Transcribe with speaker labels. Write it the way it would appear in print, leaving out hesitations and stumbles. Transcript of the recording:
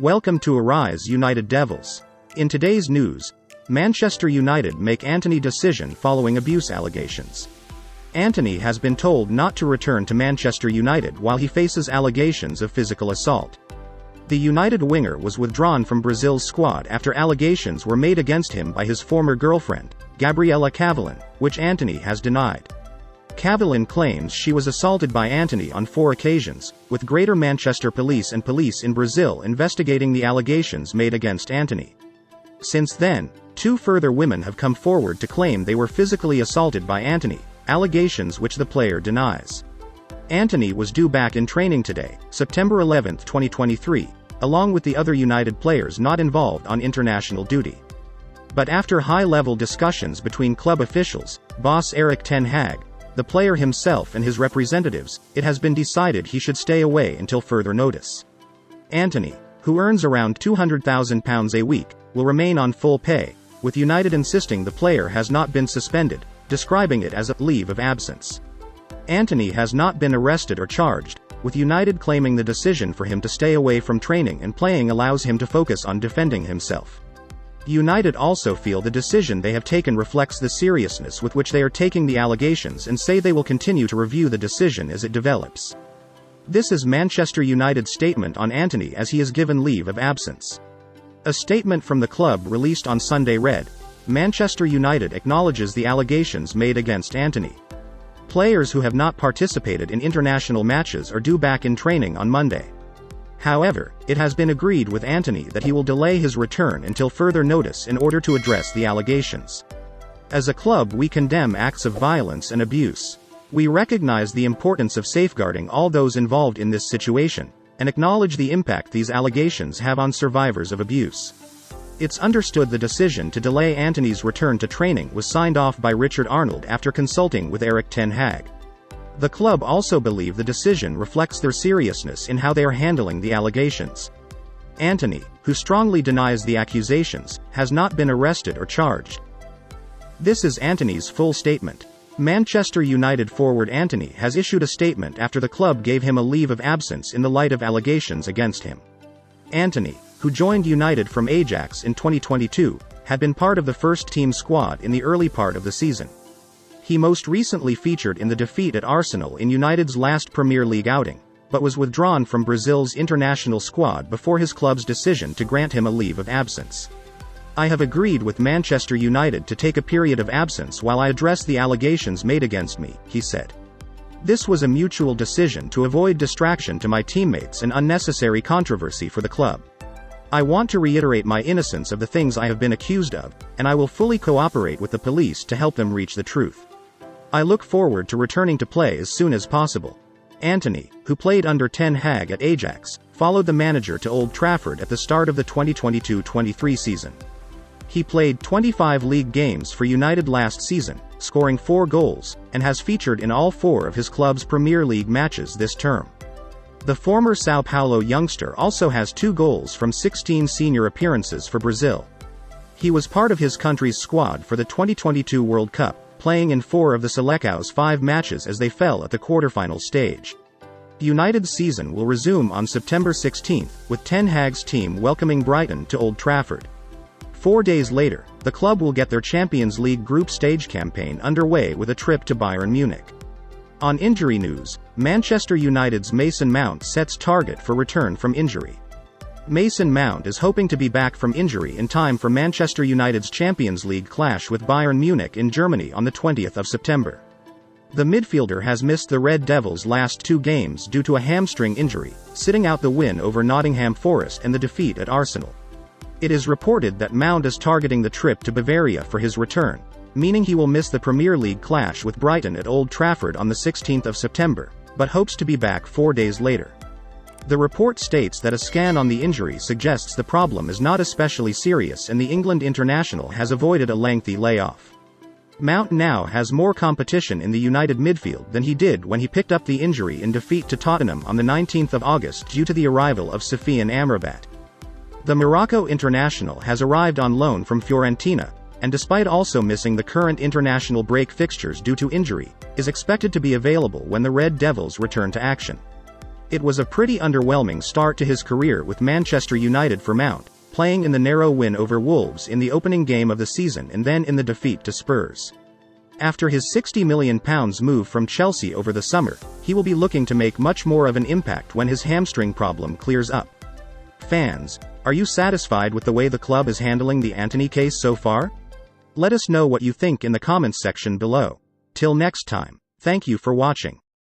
Speaker 1: Welcome to Arise United Devils. In today's news, Manchester United make Antony decision following abuse allegations. Antony has been told not to return to Manchester United while he faces allegations of physical assault. The United winger was withdrawn from Brazil's squad after allegations were made against him by his former girlfriend, Gabriela Cavallin, which Antony has denied. Cavallin claims she was assaulted by Antony on 4 occasions, with Greater Manchester Police and police in Brazil investigating the allegations made against Antony. Since then, 2 further women have come forward to claim they were physically assaulted by Antony, allegations which the player denies. Antony was due back in training today, September 11, 2023, along with the other United players not involved on international duty. But after high-level discussions between club officials, boss Erik Ten Hag, the player himself and his representatives, it has been decided he should stay away until further notice. Antony, who earns around £200,000 a week, will remain on full pay, with United insisting the player has not been suspended, describing it as a leave of absence. Antony has not been arrested or charged, with United claiming the decision for him to stay away from training and playing allows him to focus on defending himself. United also feel the decision they have taken reflects the seriousness with which they are taking the allegations and say they will continue to review the decision as it develops. This is Manchester United's statement on Antony as he is given leave of absence. A statement from the club released on Sunday read, "Manchester United acknowledges the allegations made against Antony. Players who have not participated in international matches are due back in training on Monday. However, it has been agreed with Antony that he will delay his return until further notice in order to address the allegations. As a club, we condemn acts of violence and abuse. We recognize the importance of safeguarding all those involved in this situation, and acknowledge the impact these allegations have on survivors of abuse. It's understood the decision to delay Antony's return to training was signed off by Richard Arnold after consulting with Erik Ten Hag. The club also believe the decision reflects their seriousness in how they are handling the allegations. Antony, who strongly denies the accusations, has not been arrested or charged." This is Antony's full statement. Manchester United forward Antony has issued a statement after the club gave him a leave of absence in the light of allegations against him. Antony, who joined United from Ajax in 2022, had been part of the first-team squad in the early part of the season. He most recently featured in the defeat at Arsenal in United's last Premier League outing, but was withdrawn from Brazil's international squad before his club's decision to grant him a leave of absence. "I have agreed with Manchester United to take a period of absence while I address the allegations made against me," he said. "This was a mutual decision to avoid distraction to my teammates and unnecessary controversy for the club. I want to reiterate my innocence of the things I have been accused of, and I will fully cooperate with the police to help them reach the truth. I look forward to returning to play as soon as possible." Antony, who played under Ten Hag at Ajax, followed the manager to Old Trafford at the start of the 2022-23 season. He played 25 league games for United last season, scoring 4 goals, and has featured in all 4 of his club's Premier League matches this term. The former Sao Paulo youngster also has 2 goals from 16 senior appearances for Brazil. He was part of his country's squad for the 2022 World Cup, playing in 4 of the Seleção's 5 matches as they fell at the quarterfinal stage. United's season will resume on September 16, with Ten Hag's team welcoming Brighton to Old Trafford. 4 days later, the club will get their Champions League group stage campaign underway with a trip to Bayern Munich. On injury news, Manchester United's Mason Mount sets target for return from injury. Mason Mount is hoping to be back from injury in time for Manchester United's Champions League clash with Bayern Munich in Germany on the 20th of September. The midfielder has missed the Red Devils' last 2 games due to a hamstring injury, sitting out the win over Nottingham Forest and the defeat at Arsenal. It is reported that Mount is targeting the trip to Bavaria for his return, meaning he will miss the Premier League clash with Brighton at Old Trafford on the 16th of September, but hopes to be back 4 days later. The report states that a scan on the injury suggests the problem is not especially serious and the England international has avoided a lengthy layoff. Mount now has more competition in the United midfield than he did when he picked up the injury in defeat to Tottenham on the 19th of August due to the arrival of Sofiane Amrabat. The Morocco international has arrived on loan from Fiorentina, and despite also missing the current international break fixtures due to injury, is expected to be available when the Red Devils return to action. It was a pretty underwhelming start to his career with Manchester United for Mount, playing in the narrow win over Wolves in the opening game of the season and then in the defeat to Spurs. After his £60 million move from Chelsea over the summer, he will be looking to make much more of an impact when his hamstring problem clears up. Fans, are you satisfied with the way the club is handling the Antony case so far? Let us know what you think in the comments section below. Till next time, thank you for watching.